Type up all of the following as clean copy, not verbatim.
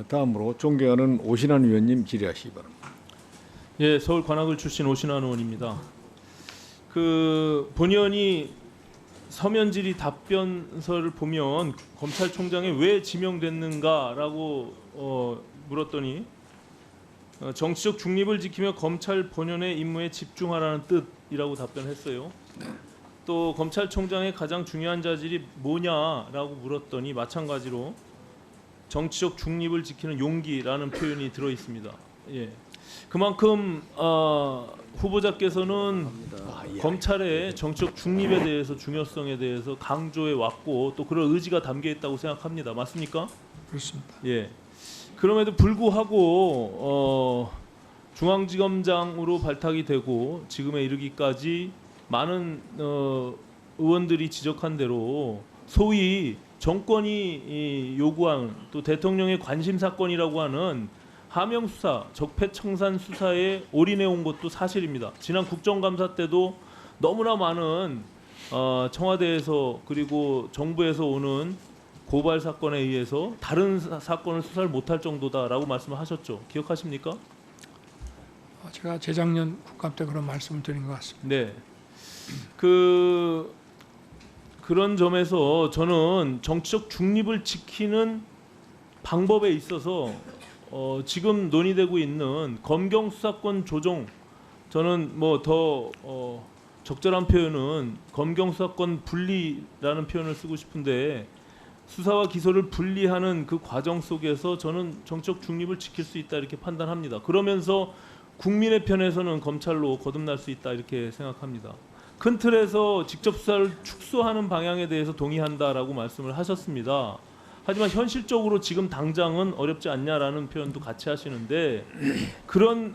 다음으로 존경하는 오신환 의원님 질의하시기 바랍니다. 예, 서울 관악을 출신 오신환 의원입니다. 본의원이 서면 질의 답변서를 보면 검찰총장에 왜 지명됐는가라고 물었더니 정치적 중립을 지키며 검찰 본연의 임무에 집중하라는 뜻이라고 답변했어요. 또 검찰총장의 가장 중요한 자질이 뭐냐라고 물었더니 마찬가지로 정치적 중립을 지키는 용기라는 표현이 들어 있습니다. 예. 그만큼 후보자께서는 검찰의 정치적 중립에 대해서 중요성에 대해서 강조해 왔고 또 그런 의지가 담겨 있다고 생각합니다. 맞습니까? 그렇습니다. 예. 그럼에도 불구하고 중앙지검장으로 발탁이 되고 지금에 이르기까지 많은 의원들이 지적한 대로 소위 정권이 요구한 또 대통령의 관심 사건이라고 하는 하명 수사, 적폐청산 수사에 올인해 온 것도 사실입니다. 지난 국정감사 때도 너무나 많은 청와대에서 그리고 정부에서 오는 고발 사건에 의해서 다른 사건을 수사를 못할 정도다라고 말씀하셨죠. 기억하십니까? 제가 재작년 국감 때 그런 말씀을 드린 것 같습니다. 네. 그런 점에서 저는 정치적 중립을 지키는 방법에 있어서 지금 논의되고 있는 검경 수사권 조정, 저는 뭐 더 적절한 표현은 검경 수사권 분리라는 표현을 쓰고 싶은데 수사와 기소를 분리하는 그 과정 속에서 저는 정치적 중립을 지킬 수 있다 이렇게 판단합니다. 그러면서 국민의 편에서는 검찰로 거듭날 수 있다 이렇게 생각합니다. 큰 틀에서 직접 수사를 축소하는 방향에 대해서 동의한다라고 말씀을 하셨습니다. 하지만 현실적으로 지금 당장은 어렵지 않냐라는 표현도 같이 하시는데 그런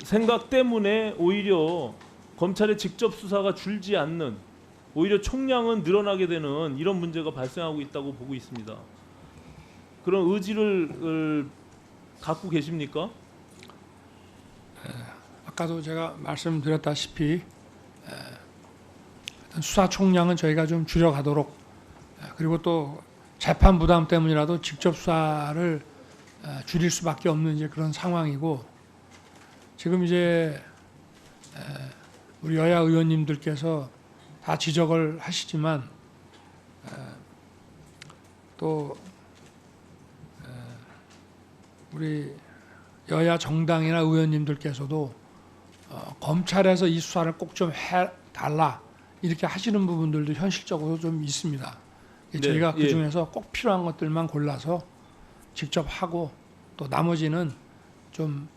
생각 때문에 오히려 검찰의 직접 수사가 줄지 않는 오히려 총량은 늘어나게 되는 이런 문제가 발생하고 있다고 보고 있습니다. 그런 의지를 갖고 계십니까? 아까도 제가 말씀드렸다시피 수사 총량은 저희가 좀 줄여가도록 그리고 또 재판 부담 때문이라도 직접 수사를 줄일 수밖에 없는 이제 그런 상황이고 지금 이제 우리 여야 의원님들께서 다 지적을 하시지만 또 우리 여야 정당이나 의원님들께서도 검찰에서 이 수사를 꼭 좀 해달라 이렇게 하시는 부분들도 현실적으로 좀 있습니다. 네, 저희가 그 예. 중에서 꼭 필요한 것들만 골라서 직접 하고 또 나머지는 좀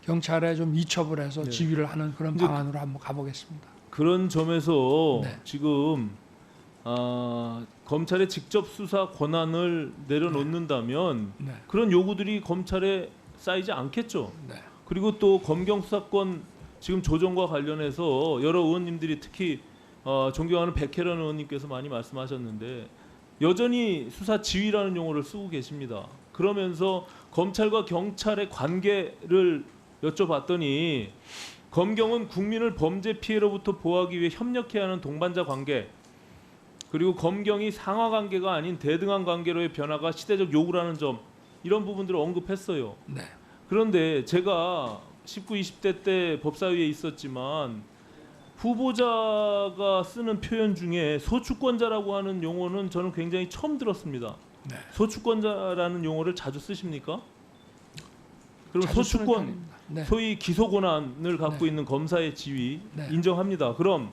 경찰에 좀 이첩을 해서 네. 지휘를 하는 그런 방안으로 한번 가보겠습니다. 그런 점에서 네. 지금 검찰의 직접 수사 권한을 내려놓는다면 네. 그런 요구들이 검찰에 쌓이지 않겠죠. 네. 그리고 또 검경 수사권 지금 조정과 관련해서 여러 의원님들이 특히 존경하는 백혜련 의원님께서 많이 말씀하셨는데 여전히 수사 지휘라는 용어를 쓰고 계십니다. 그러면서 검찰과 경찰의 관계를 여쭤봤더니 검경은 국민을 범죄 피해로부터 보호하기 위해 협력해야 하는 동반자 관계 그리고 검경이 상하 관계가 아닌 대등한 관계로의 변화가 시대적 요구라는 점 이런 부분들을 언급했어요. 네. 그런데 제가 19, 20대 때 법사위에 있었지만 후보자가 쓰는 표현 중에 소추권자라고 하는 용어는 저는 굉장히 처음 들었습니다. 네. 소추권자라는 용어를 자주 쓰십니까? 그럼 자주 쓰는 소추권, 편입니다. 네. 소위 기소 권한을 갖고 네. 있는 검사의 지위 네. 인정합니다. 그럼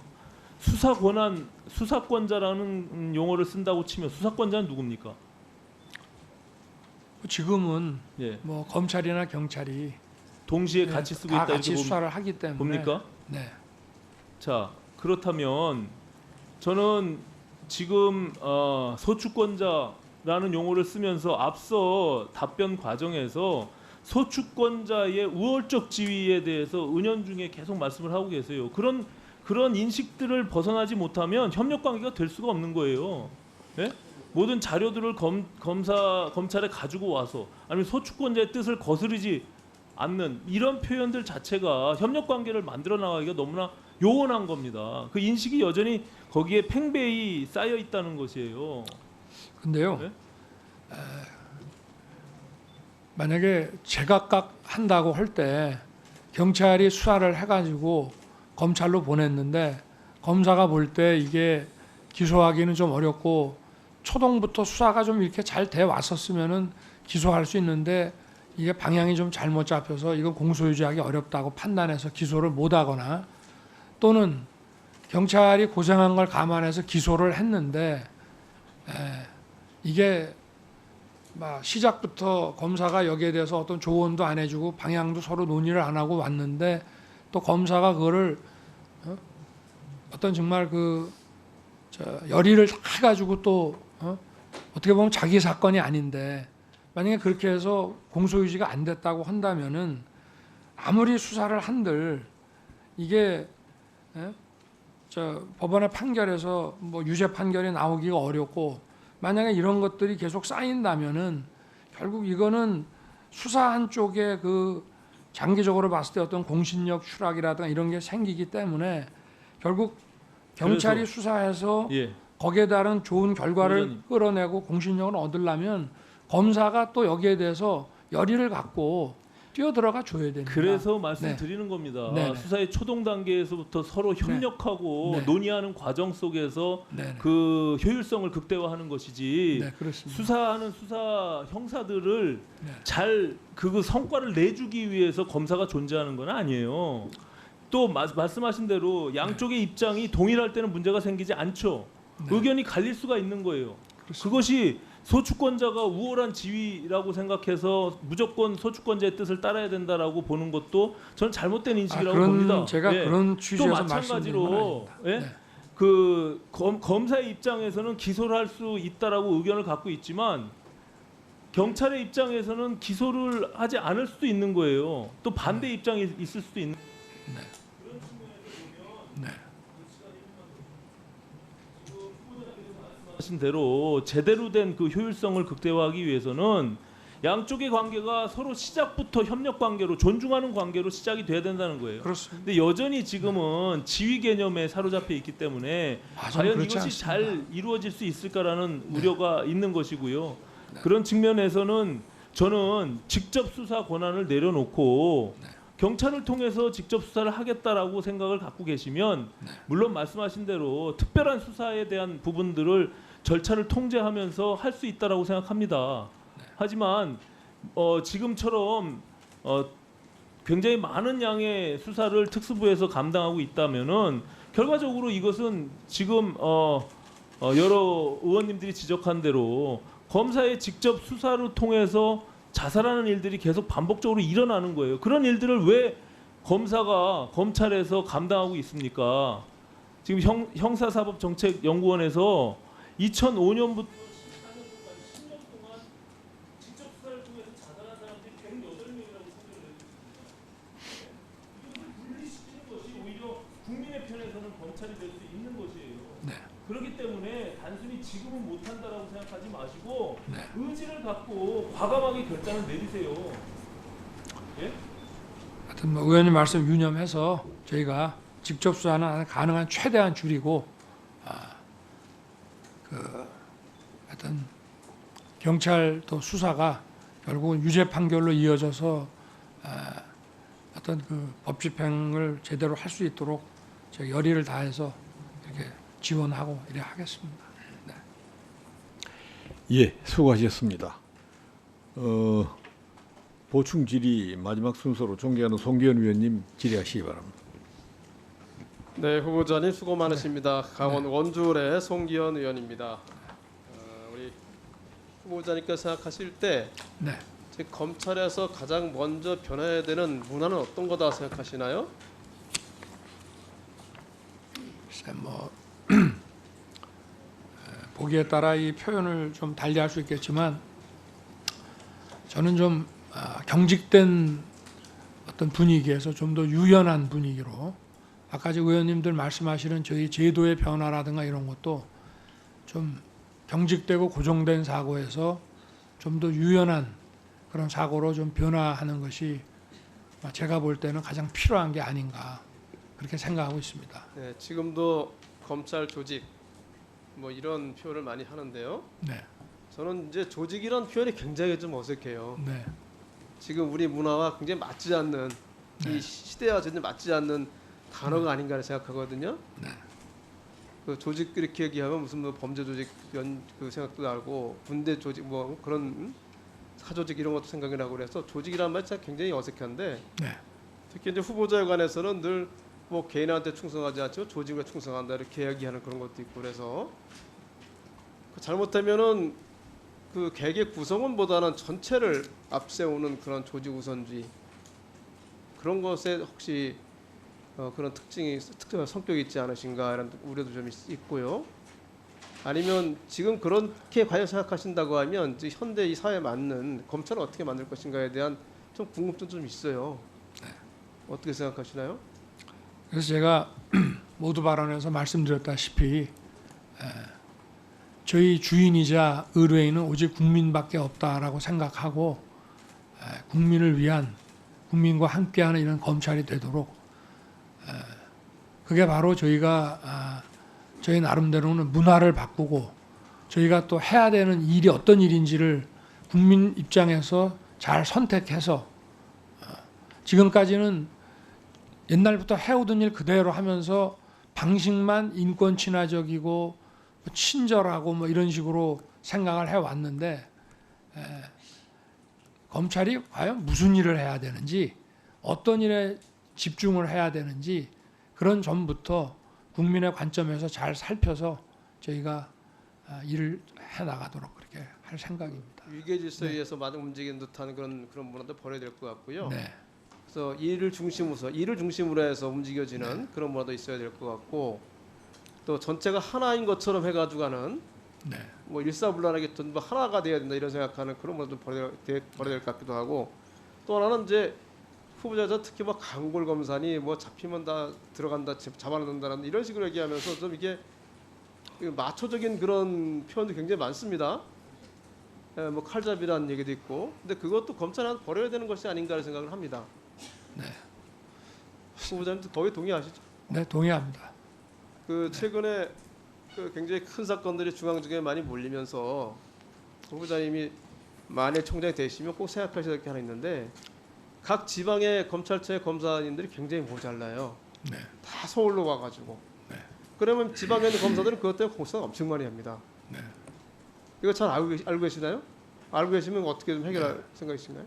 수사 권한, 수사권자라는 용어를 쓴다고 치면 수사권자는 누굽니까? 지금은 예, 뭐 검찰이나 경찰이 동시에 네, 같이 쓰고 다 있다 같이 이렇게 수사를 하기 때문에 봅니까? 네. 자, 그렇다면 저는 지금 소추권자라는 용어를 쓰면서 앞서 답변 과정에서 소추권자의 우월적 지위에 대해서 은연중에 계속 말씀을 하고 계세요. 그런 인식들을 벗어나지 못하면 협력 관계가 될 수가 없는 거예요. 예? 모든 자료들을 검찰에 가지고 와서 아니면 소추권자의 뜻을 거스르지 않는 이런 표현들 자체가 협력 관계를 만들어 나가기가 너무나 요원한 겁니다. 그 인식이 여전히 거기에 팽배히 쌓여 있다는 것이에요. 근데요. 네? 만약에 제각각 한다고 할 때 경찰이 수사를 해가지고 검찰로 보냈는데 검사가 볼 때 이게 기소하기는 좀 어렵고 초동부터 수사가 좀 이렇게 잘 돼 왔었으면은 기소할 수 있는데 이게 방향이 좀 잘못 잡혀서 이거 공소유지하기 어렵다고 판단해서 기소를 못하거나 또는 경찰이 고생한 걸 감안해서 기소를 했는데 이게 막 시작부터 검사가 여기에 대해서 어떤 조언도 안 해주고 방향도 서로 논의를 안 하고 왔는데 또 검사가 그거를 어떤 정말 열의를 해가지고 또 어떻게 보면 자기 사건이 아닌데 만약에 그렇게 해서 공소유지가 안 됐다고 한다면은 아무리 수사를 한들 이게 법원의 판결에서 뭐 유죄 판결이 나오기가 어렵고 만약에 이런 것들이 계속 쌓인다면은 결국 이거는 수사한 쪽에 장기적으로 봤을 때 어떤 공신력 추락이라든가 이런 게 생기기 때문에 결국 경찰이 수사해서 예. 거기에 따른 좋은 결과를 의원님. 끌어내고 공신력을 얻으려면 검사가 또 여기에 대해서 열의를 갖고 뛰어들어가 줘야 됩니다. 그래서 말씀드리는 겁니다. 네네. 수사의 초동 단계에서부터 서로 협력하고 네. 논의하는 과정 속에서 네네. 그 효율성을 극대화하는 것이지. 네, 그렇습니다. 수사하는 수사 형사들을 네. 잘 그 성과를 내주기 위해서 검사가 존재하는 건 아니에요. 또 말씀하신 대로 양쪽의 입장이 동일할 때는 문제가 생기지 않죠. 네. 의견이 갈릴 수가 있는 거예요. 그렇습니다. 그것이 소추권자가 우월한 지위라고 생각해서 무조건 소추권자의 뜻을 따라야 된다라고 보는 것도 저는 잘못된 인식이라고 봅니다. 제가 예. 그런 또 취지에서 말씀드린 건 마찬가지로 아닙니다. 예? 네. 검사의 입장에서는 기소를 할 수 있다라고 의견을 갖고 있지만 경찰의 입장에서는 기소를 하지 않을 수도 있는 거예요. 또 반대 입장이 있을 수도 있는. 네. 하신 대로 제대로 된 그 효율성을 극대화하기 위해서는 양쪽의 관계가 서로 시작부터 협력 관계로 존중하는 관계로 시작이 돼야 된다는 거예요. 그렇습니다. 근데 여전히 지금은 지위 개념에 사로잡혀 있기 때문에 과연 그렇지 이것이 않습니다. 잘 이루어질 수 있을까라는 우려가 있는 것이고요. 그런 측면에서는 저는 직접 수사 권한을 내려놓고 경찰을 통해서 직접 수사를 하겠다라고 생각을 갖고 계시면 물론 말씀하신 대로 특별한 수사에 대한 부분들을 절차를 통제하면서 할 수 있다라고 생각합니다. 하지만 지금처럼 굉장히 많은 양의 수사를 특수부에서 감당하고 있다면은 결과적으로 이것은 지금 여러 의원님들이 지적한 대로 검사의 직접 수사를 통해서 자살하는 일들이 계속 반복적으로 일어나는 거예요. 그런 일들을 왜 검찰에서 감당하고 있습니까? 지금 형사사법정책연구원에서 2005년부터 10년 동안 직접 수사를 통해서 자살한 사람들이 108명이라고 선정을 했습니다. 이것을 분리시키는 것이 오히려 국민의 편에서는 검찰이 될 수 있는 것이에요. 네. 그렇기 때문에 단순히 지금은 못한다라고 생각하지 마시고 네. 의지를 갖고 과감하게 결단을 내리세요. 예? 하여튼 뭐 의원님 말씀 유념해서 저희가 직접 수사는 가능한 최대한 줄이고 하여튼 경찰 또 수사가 결국은 유죄 판결로 이어져서 어떤 법 집행을 제대로 할 수 있도록 저희 열의를 다해서 이렇게 지원하고 이래 하겠습니다. 네. 예, 수고하셨습니다. 보충 질의 마지막 순서로 존경하는 송기현 의원님 질의하시기 바랍니다. 네, 후보자님 수고 많으십니다. 강원 원주을의 송기현 의원입니다. 우리 후보자님께서 생각하실 때 네. 즉 검찰에서 가장 먼저 변화해야 되는 문화는 어떤 거다 생각하시나요? 글쎄 뭐 보기에 따라 이 표현을 좀 달리할 수 있겠지만 저는 좀 경직된 어떤 분위기에서 좀 더 유연한 분위기로 아까 의원님들 말씀하시는 저희 제도의 변화라든가 이런 것도 좀 경직되고 고정된 사고에서 좀 더 유연한 그런 사고로 좀 변화하는 것이 제가 볼 때는 가장 필요한 게 아닌가 그렇게 생각하고 있습니다. 네, 지금도 검찰 조직 뭐 이런 표현을 많이 하는데요. 네, 저는 이제 조직이란 표현이 굉장히 좀 어색해요. 네, 지금 우리 문화와 굉장히 맞지 않는 이 시대와 전혀 맞지 않는 단어가 아닌가 생각하거든요. 네. 그 조직 이렇게 얘기하면 무슨 뭐 범죄 조직 그 생각도 나고 군대 조직 뭐 그런 사조직 이런 것도 생각이 나고 그래서 조직이라는 말이 진짜 굉장히 어색한데 네. 특히 이제 후보자에 관해서는 늘 뭐 개인한테 충성하지 않지만 조직에 충성한다 이렇게 이야기하는 그런 것도 있고 그래서 잘못하면은 그 개개 구성원보다는 전체를 앞세우는 그런 조직 우선주의 그런 것에 혹시 그런 특징 성격이 있지 않으신가 이런 우려도 좀 있고요. 아니면 지금 그렇게 과연 생각하신다고 하면 이제 현대 이 사회에 맞는 검찰을 어떻게 만들 것인가에 대한 좀 궁금증 좀 있어요. 어떻게 생각하시나요? 그래서 제가 모두 발언에서 말씀드렸다시피 저희 주인이자 의뢰인은 오직 국민밖에 없다라고 생각하고 국민을 위한 국민과 함께하는 이런 검찰이 되도록 그게 바로 저희가 저희 나름대로는 문화를 바꾸고 저희가 또 해야 되는 일이 어떤 일인지를 국민 입장에서 잘 선택해서 지금까지는 옛날부터 해오던 일 그대로 하면서 방식만 인권 친화적이고 친절하고 뭐 이런 식으로 생각을 해왔는데 검찰이 과연 무슨 일을 해야 되는지 어떤 일에 집중을 해야 되는지 그런 점부터 국민의 관점에서 잘 살펴서 저희가 일을 해나가도록 그렇게 할 생각입니다. 위계 질서에 의해서 많이 움직이는 듯한 그런 문화도 버려야 될 것 같고요. 네. 그래서 일을 중심으로 해서 움직여지는 그런 문화도 있어야 될 것 같고 또 전체가 하나인 것처럼 해가지고 가는 네. 뭐 일사불란하게 전부 하나가 돼야 된다 이런 생각하는 그런 문화도 버려야 될 것 같기도 하고 또 하나는 이제 후보자들 특히 뭐 강골 검사니 뭐 잡히면 다 들어간다 잡아놓는다는 이런 식으로 얘기하면서 좀 이게 마초적인 그런 표현도 굉장히 많습니다. 뭐 칼잡이라는 얘기도 있고 근데 그것도 검찰한테 버려야 되는 것이 아닌가 생각을 합니다. 네. 후보자님도 거의 동의하시죠? 네, 동의합니다. 그 최근에 그 굉장히 큰 사건들이 중앙지검에 많이 몰리면서 후보자님이 만일 총장이 되시면 꼭 생각하셔야 될 게 하나 있는데 각 지방의 검찰청의 검사님들이 굉장히 모자라요. 네. 다 서울로 와가지고. 네. 그러면 지방에 있는 검사들은 그것 때문에 공수를 엄청 많이 합니다. 네. 이거 잘 알고 계시나요? 알고 계시면 어떻게 좀 해결할 생각이신가요?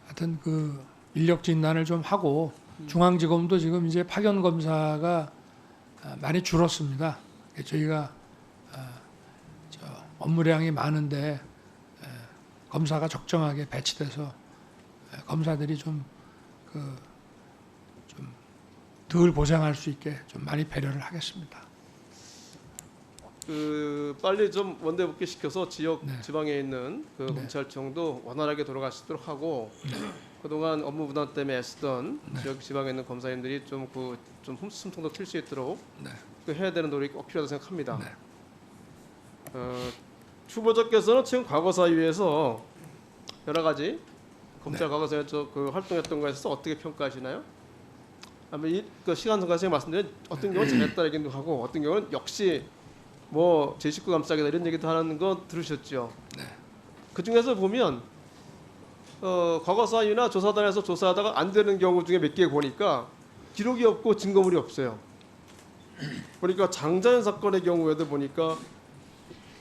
하여튼 그 인력 진단을 좀 하고 중앙지검도 지금 이제 파견 검사가 많이 줄었습니다. 저희가 업무량이 많은데 검사가 적정하게 배치돼서 검사들이 좀 덜 고생할 수 있게 좀 많이 배려를 하겠습니다. 그 빨리 좀 원대 복귀시켜서 지역 네. 지방에 있는 그 네. 검찰청도 원활하게 돌아갈 수 있도록 하고 그동안 업무 부담 때문에 애쓰던 네. 지역 지방에 있는 검사님들이 좀 숨통도 튈 수 있도록 네. 그 해야 되는 노력이 꼭 필요하다고 생각합니다. 네. 후보자께서는 지금 과거사위에서 여러 가지 검찰 과거사위에서 그 활동했던 것에 있어서 어떻게 평가하시나요? 아마 그 시간 관계상 말씀드린 어떤 경우는 잘했다 얘기도 하고 어떤 경우는 역시 뭐 제 식구 감싸기다 이런 얘기도 하는 거 들으셨죠? 네. 그 중에서 보면 과거사위나 조사단에서 조사하다가 안 되는 경우 중에 몇 개 보니까 기록이 없고 증거물이 없어요. 보니까 장자연 사건의 경우에도 보니까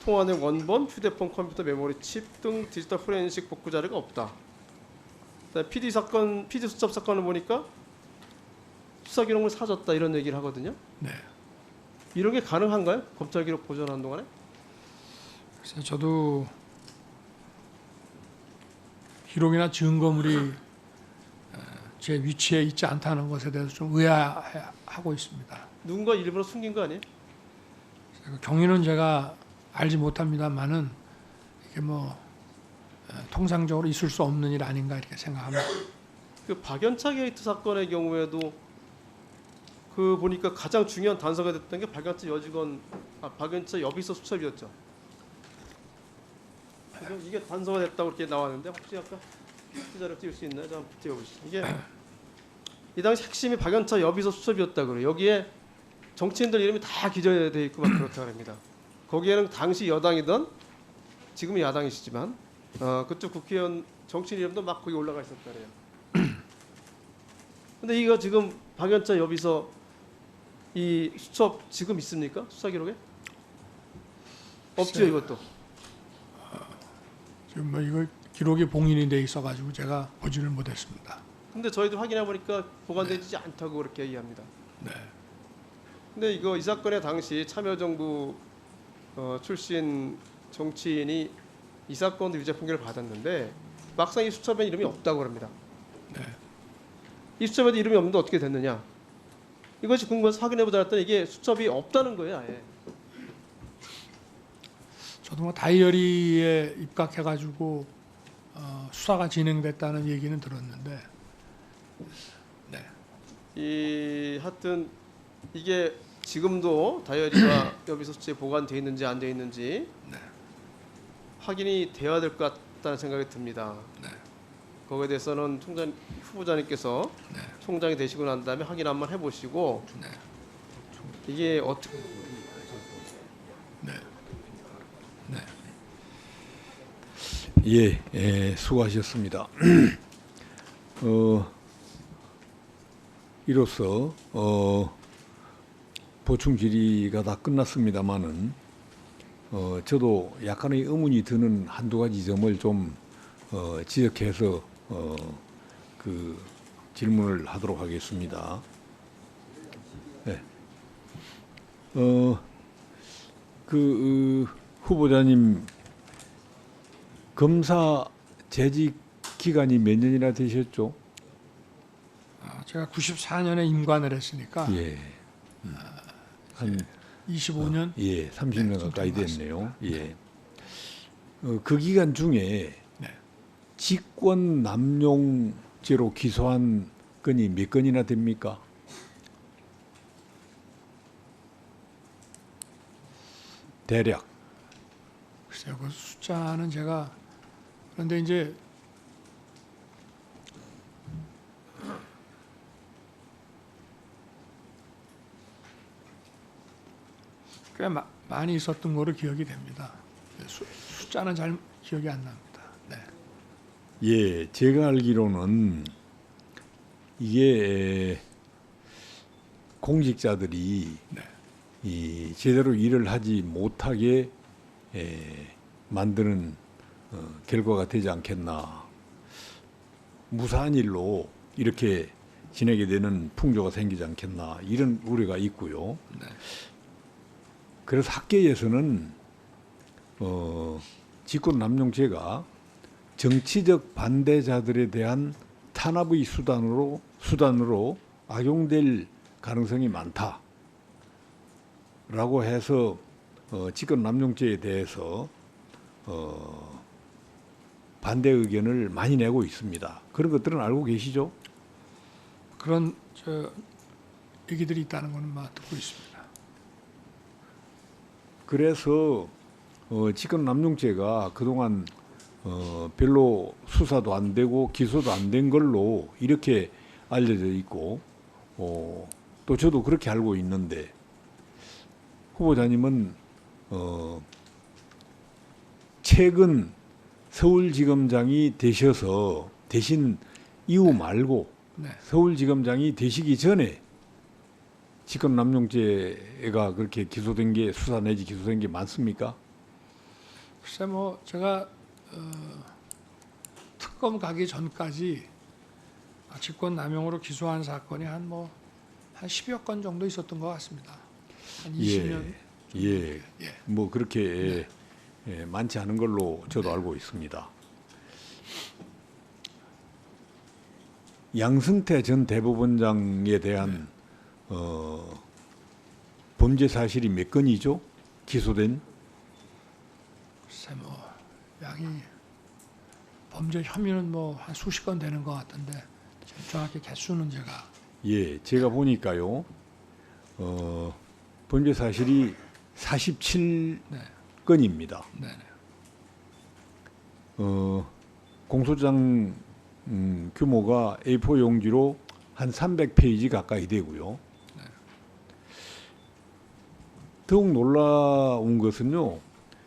통화 내용 원본, 휴대폰, 컴퓨터, 메모리, 칩 등 디지털 포렌식 복구 자료가 없다. PD 수첩 사건을 보니까 수사 기록물 사줬다 이런 얘기를 하거든요. 네. 이런 게 가능한가요? 검찰 기록 보존하는 동안에? 그래서 저도 기록이나 증거물이 제 위치에 있지 않다는 것에 대해서 좀 의아해하고 있습니다. 누군가 일부러 숨긴 거 아니에요? 경위는 제가 알지 못합니다만은 이게 뭐 통상적으로 있을 수 없는 일 아닌가 이렇게 생각합니다. 그 박연차 게이트 사건의 경우에도 그 보니까 가장 중요한 단서가 됐던 게 박연차 여비서 수첩이었죠. 그죠? 이게 단서가 됐다고 이렇게 나왔는데 혹시 아까 기자를 띄울 수 있나요? 좀 띄워보시죠. 이게 이 당시 핵심이 박연차 여비서 수첩이었다 그래요. 여기에 정치인들 이름이 다 기재돼 있고 막 그렇다고 합니다. 거기에는 당시 여당이던 지금은 야당이시지만 그쪽 국회의원 정치인 이름도 막 거기 올라가 있었다래요. 근데 이거 지금 박연차 여비서 이 수첩 지금 있습니까? 수사 기록에? 없죠, 글쎄요. 이것도. 지금 뭐 이거 기록이 봉인이 돼 있어가지고 제가 보지를 못했습니다. 근데 저희도 확인해 보니까 보관되지 않다고 그렇게 얘기합니다. 네. 근데 이거 이 사건의 당시 참여정부 출신 정치인이 이 사건도 유죄 판결을 받았는데 막상 이 수첩에 이름이 없다고 합니다. 네. 이 수첩에도 이름이 없는데 어떻게 됐느냐? 이것이 궁금해서 확인해 보자 했더니 이게 수첩이 없다는 거예요, 아예. 저도 뭐 다이어리에 입각해가지고 수사가 진행됐다는 얘기는 들었는데, 네. 하여튼 이게 지금도 다이어리가 여비서 수첩에 보관돼 있는지 안 돼 있는지 네. 확인이 돼야 될 것 같다는 생각이 듭니다. 네. 거기에 대해서는 총장 후보자님께서 네. 총장이 되시고 난 다음에 확인 한번 해보시고 네. 이게 어떻게 네. 네. 예, 수고하셨습니다. 이로써 보충 질의가 다 끝났습니다만은 저도 약간의 의문이 드는 한두 가지 점을 좀 지적해서 그 질문을 하도록 하겠습니다. 네. 후보자님 검사 재직 기간이 몇 년이나 되셨죠? 제가 94년에 임관을 했으니까 예. 한 25년. 예, 30년 네, 가까이 좀 됐네요. 예. 그 기간 중에 네. 직권 남용죄로 기소한 건이 몇 건이나 됩니까? 대략. 글쎄요, 그 숫자는 제가 그런데 이제 꽤 많이 있었던 거로 기억이 됩니다. 숫자는 잘 기억이 안 납니다. 네. 예, 제가 알기로는 이게 공직자들이 네. 이 제대로 일을 하지 못하게 만드는 결과가 되지 않겠나. 무사한 일로 이렇게 지내게 되는 풍조가 생기지 않겠나 이런 우려가 있고요. 네. 그래서 학계에서는 직권 남용죄가 정치적 반대자들에 대한 탄압의 수단으로 악용될 가능성이 많다라고 해서 직권 남용죄에 대해서 반대 의견을 많이 내고 있습니다. 그런 것들은 알고 계시죠? 그런 얘기들이 있다는 거는 막 듣고 있습니다. 그래서 직권 남용죄가 그동안 별로 수사도 안 되고 기소도 안 된 걸로 이렇게 알려져 있고 또 저도 그렇게 알고 있는데 후보자님은 최근 서울지검장이 되셔서 되신 이후 말고 네. 서울지검장이 되시기 전에 직권 남용죄가 그렇게 기소된 게 수사 내지 기소된 게 많습니까? 글쎄 뭐 제가 특검 가기 전까지 직권 남용으로 기소한 사건이 한 10여 건 정도 있었던 것 같습니다. 한 20년. 예. 뭐 그렇게 많지 않은 걸로 저도 알고 있습니다. 양승태 전 대법원장에 대한 범죄 사실이 몇 건이죠? 기소된? 글쎄 양이 범죄 혐의는 한 수십 건 되는 것 같은데 정확히 개수는 제가 예, 제가 보니까요. 범죄 사실이 47건입니다. 네. 공소장 규모가 A4 용지로 한 300페이지 가까이 되고요. 네. 더욱 놀라운 것은요.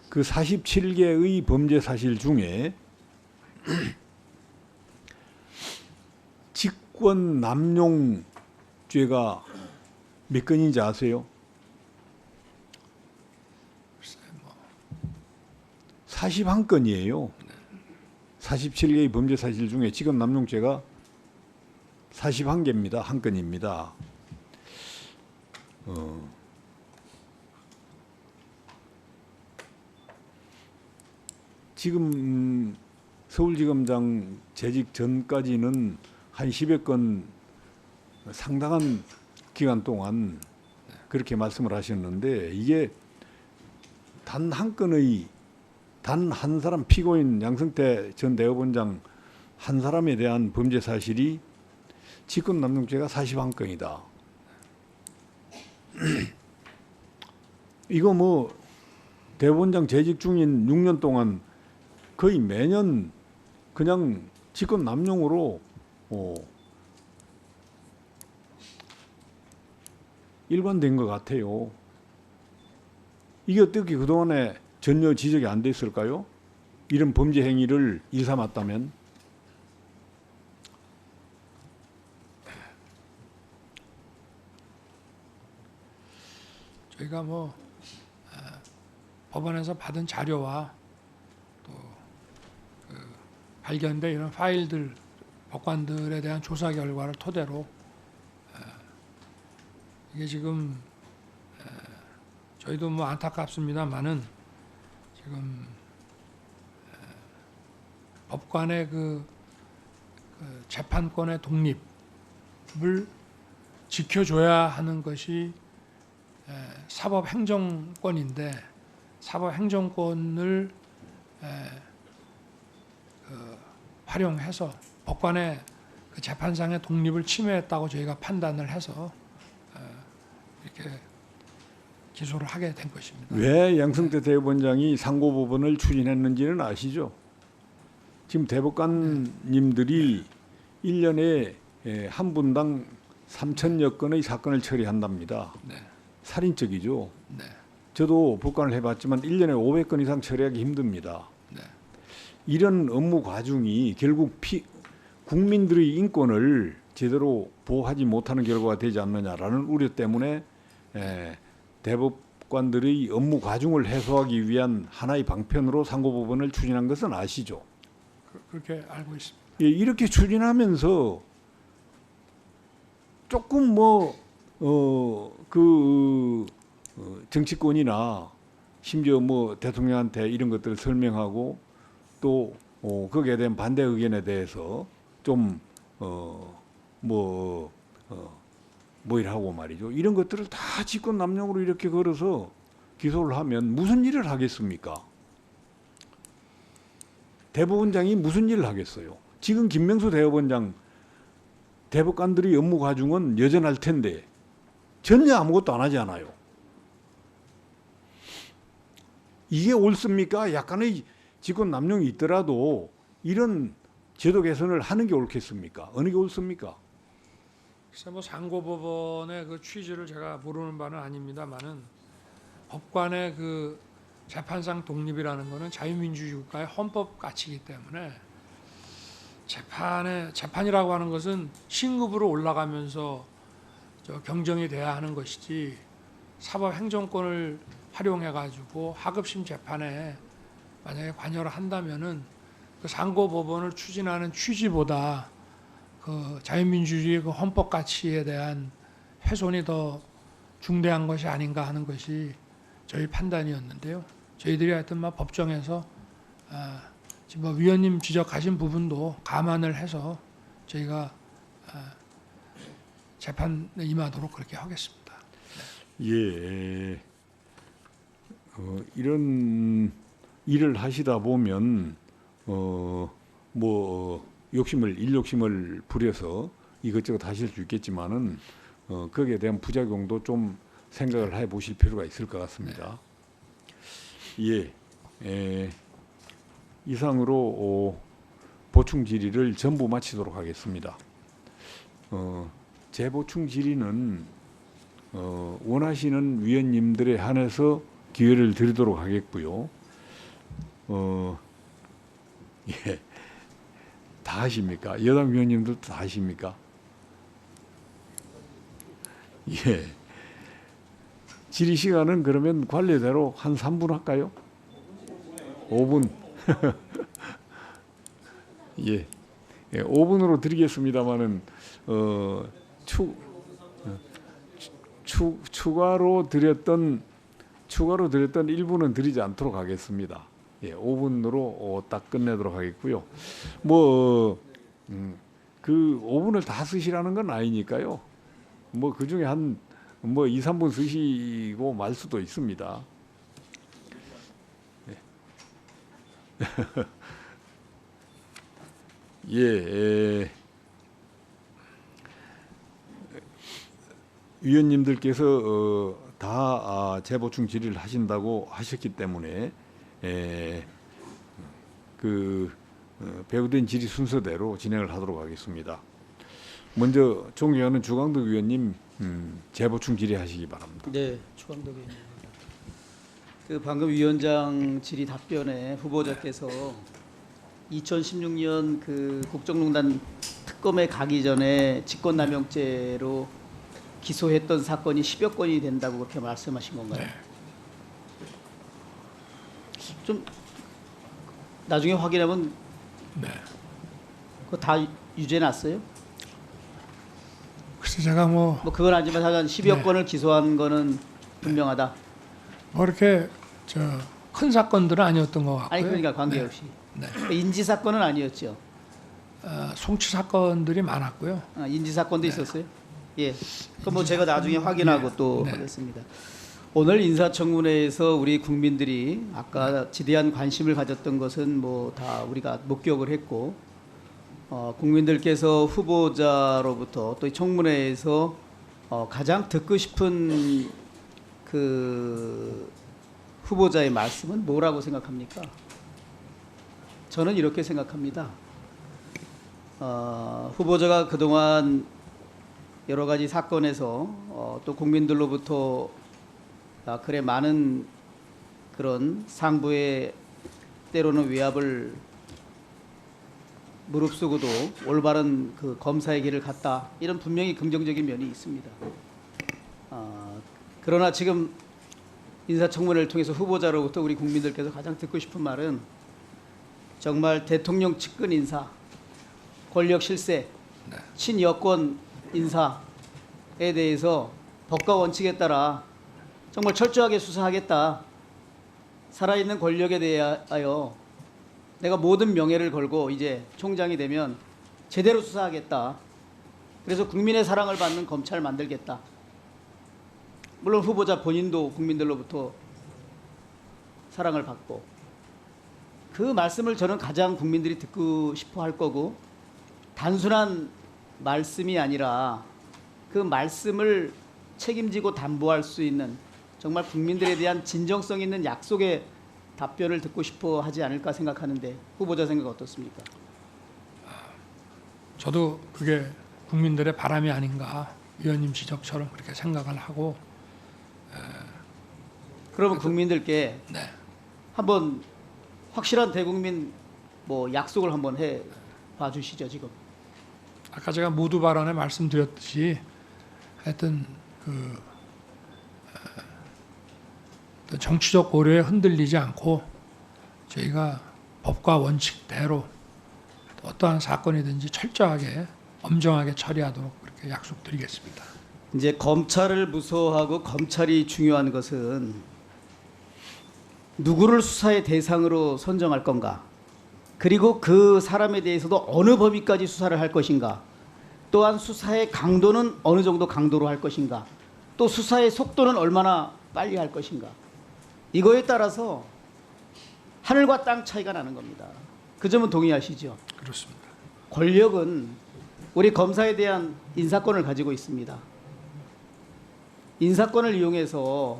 그 47개의 범죄 사실 중에 직권 남용죄가 몇 건인지 아세요? 41건이에요. 47개의 범죄 사실 중에 직권 남용죄가 41개입니다. 한 건입니다. 지금 서울지검장 재직 전까지는 한 10여 건 상당한 기간 동안 그렇게 말씀을 하셨는데 이게 단 한 건의 단 한 사람 피고인 양승태 전 대법원장 한 사람에 대한 범죄 사실이 직권 남용죄가 41건이다. 이거 뭐 대법원장 재직 중인 6년 동안 거의 매년 그냥 직권 남용으로 일관된 것 같아요. 이게 어떻게 그동안에 전혀 지적이 안 됐을까요? 이런 범죄 행위를 일삼았다면? 저희가 뭐 법원에서 받은 자료와 또 발견된 이런 파일들, 법관들에 대한 조사 결과를 토대로 이게 지금 저희도 뭐 안타깝습니다만은 지금 법관의 그 재판권의 독립을 지켜줘야 하는 것이 사법행정권인데 사법행정권을 활용해서 법관의 그 재판상의 독립을 침해했다고 저희가 판단을 해서 이렇게 기소를 하게 된 것입니다. 왜 양승태 대법원장이 상고법원을 추진했는지는 아시죠? 지금 대법관님들이 1년에 한 분당 3,000여 건의 사건을 처리한답니다. 네. 살인적이죠. 네. 저도 법관을 해봤지만 1년에 500건 이상 처리하기 힘듭니다. 네. 이런 업무 과중이 결국 국민들의 인권을 제대로 보호하지 못하는 결과가 되지 않느냐라는 우려 때문에 대법관들의 업무 과중을 해소하기 위한 하나의 방편으로 상고법원을 추진한 것은 아시죠? 그렇게 알고 있습니다. 예, 이렇게 추진하면서 조금 정치권이나 심지어 뭐 대통령한테 이런 것들을 설명하고 또 거기에 대한 반대 의견에 대해서 좀 뭐이라고 말이죠. 이런 것들을 다 직권 남용으로 이렇게 걸어서 기소를 하면 무슨 일을 하겠습니까? 대법원장이 무슨 일을 하겠어요? 지금 김명수 대법원장 대법관들의 업무 과중은 여전할 텐데 전혀 아무것도 안 하지 않아요. 이게 옳습니까? 약간의 직권 남용이 있더라도 이런 제도 개선을 하는 게 옳겠습니까? 어느 게 옳습니까? 글쎄 뭐 상고법원의 그 취지를 제가 모르는 바는 아닙니다만은 법관의 그 재판상 독립이라는 것은 자유민주주의 국가의 헌법 가치이기 때문에 재판이라고 하는 것은 신급으로 올라가면서 경정이 돼야 하는 것이지 사법행정권을 활용해 가지고 하급심 재판에 만약에 관여를 한다면은 그 상고법원을 추진하는 취지보다 그 자유민주주의 그 헌법 가치에 대한 훼손이 더 중대한 것이 아닌가 하는 것이 저희 판단이었는데요. 저희들이 하여튼 막 법정에서 지금 뭐 위원님 지적하신 부분도 감안을 해서 저희가 재판에 임하도록 그렇게 하겠습니다. 예, 이런 일을 하시다 보면 일욕심을 부려서 이것저것 하실 수 있겠지만은 거기에 대한 부작용도 좀 생각을 해보실 필요가 있을 것 같습니다. 예, 이상으로 보충 질의를 전부 마치도록 하겠습니다. 재보충 질의는 원하시는 위원님들에 한해서 기회를 드리도록 하겠고요. 다 하십니까? 여당 위원님들도 다 하십니까? 예. 질의 시간은 그러면 관례대로 한 3분 할까요? 5분. 예. 예, 5분으로 드리겠습니다만은 추가로 드렸던 1분은 드리지 않도록 하겠습니다. 예, 5분으로 딱 끝내도록 하겠고요. 그 5분을 다 쓰시라는 건 아니니까요. 그 중에 한 2, 3분 쓰시고 말 수도 있습니다. 예. 위원님들께서 다 재보충 질의를 하신다고 하셨기 때문에 배부된 질의 순서대로 진행을 하도록 하겠습니다. 먼저 존경하는 주광덕 위원님 재보충 질의하시기 바랍니다. 네, 주광덕 의원님. 방금 위원장 질의 답변에 후보자께서 2016년 국정농단 특검에 가기 전에 직권남용죄로 기소했던 사건이 10여 건이 된다고 그렇게 말씀하신 건가요? 네. 좀 나중에 확인하면 네. 그거 다 유죄났어요? 글쎄 제가 그건 아니지만 하여간 10여 네. 건을 기소한 거는 분명하다. 이렇게 큰 사건들은 아니었던 것 같고요. 아니 그러니까 관계없이. 네. 인지 사건은 아니었죠. 송치 사건들이 많았고요. 인지 사건도 있었어요. 예. 그럼 제가 나중에 확인하고 또 네. 하겠습니다. 오늘 인사청문회에서 우리 국민들이 아까 지대한 관심을 가졌던 것은 다 우리가 목격을 했고, 국민들께서 후보자로부터 또 이 청문회에서 가장 듣고 싶은 후보자의 말씀은 뭐라고 생각합니까? 저는 이렇게 생각합니다. 후보자가 그동안 여러 가지 사건에서 또 국민들로부터 그래 많은 그런 상부의 때로는 외압을 무릅쓰고도 올바른 검사의 길을 갔다, 이런 분명히 긍정적인 면이 있습니다. 그러나 지금 인사청문회를 통해서 후보자로부터 우리 국민들께서 가장 듣고 싶은 말은 정말 대통령 측근 인사, 권력 실세, 친여권 인사에 대해서 법과 원칙에 따라 정말 철저하게 수사하겠다. 살아있는 권력에 대하여 내가 모든 명예를 걸고 이제 총장이 되면 제대로 수사하겠다. 그래서 국민의 사랑을 받는 검찰 만들겠다. 물론 후보자 본인도 국민들로부터 사랑을 받고, 그 말씀을 저는 가장 국민들이 듣고 싶어 할 거고, 단순한 말씀이 아니라 그 말씀을 책임지고 담보할 수 있는 정말 국민들에 대한 진정성 있는 약속의 답변을 듣고 싶어 하지 않을까 생각하는데, 후보자 생각 어떻습니까? 저도 그게 국민들의 바람이 아닌가, 위원님 지적처럼 그렇게 생각을 하고. 그러면 국민들께 네. 한번 확실한 대국민 약속을 한번 해 봐주시죠. 지금 아까 제가 모두 발언에 말씀드렸듯이 하여튼 어떤 정치적 고려에 흔들리지 않고 저희가 법과 원칙대로 어떠한 사건이든지 철저하게 엄정하게 처리하도록 그렇게 약속드리겠습니다. 이제 검찰을 무서워하고 검찰이 중요한 것은 누구를 수사의 대상으로 선정할 건가, 그리고 그 사람에 대해서도 어느 범위까지 수사를 할 것인가, 또한 수사의 강도는 어느 정도 강도로 할 것인가, 또 수사의 속도는 얼마나 빨리 할 것인가, 이거에 따라서 하늘과 땅 차이가 나는 겁니다. 그 점은 동의하시죠? 그렇습니다. 권력은 우리 검사에 대한 인사권을 가지고 있습니다. 인사권을 이용해서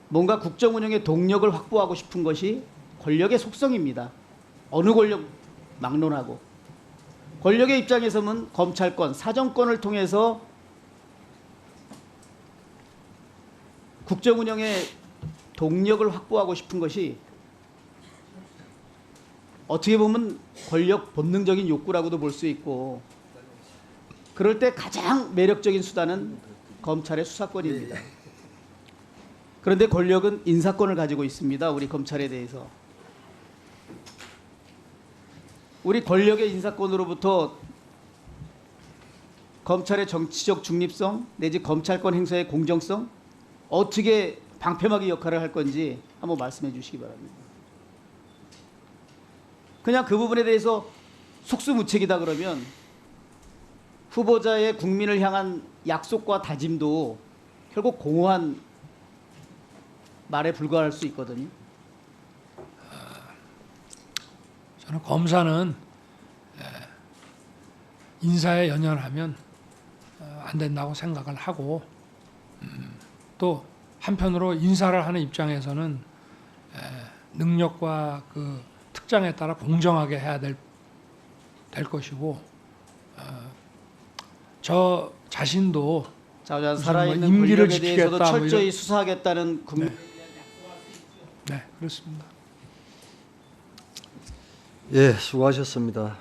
뭔가 국정 운영의 동력을 확보하고 싶은 것이 권력의 속성입니다. 어느 권력 막론하고, 권력의 입장에서는 검찰권, 사정권을 통해서 국정 운영의 동력을 확보하고 싶은 것이 어떻게 보면 권력 본능적인 욕구라고도 볼 수 있고 그럴 때 가장 매력적인 수단은 검찰의 수사권입니다. 그런데 권력은 인사권을 가지고 있습니다. 우리 검찰에 대해서. 우리 권력의 인사권으로부터 검찰의 정치적 중립성 내지 검찰권 행사의 공정성 어떻게 방패막이 역할을 할 건지 한번 말씀해 주시기 바랍니다. 그냥 그 부분에 대해서 속수무책이다 그러면 후보자의 국민을 향한 약속과 다짐도 결국 공허한 말에 불과할 수 있거든요. 저는 검사는 인사에 연연하면 안 된다고 생각을 하고 또 한편으로 인사를 하는 입장에서는 능력과 그 특장에 따라 공정하게 해야 될 것이고 저 자신도 자, 살아있는 임기를 권력에 대해서도 지키겠다, 뭐 철저히 이런- 수사하겠다는 국민 네 그렇습니다. 예, 수고하셨습니다.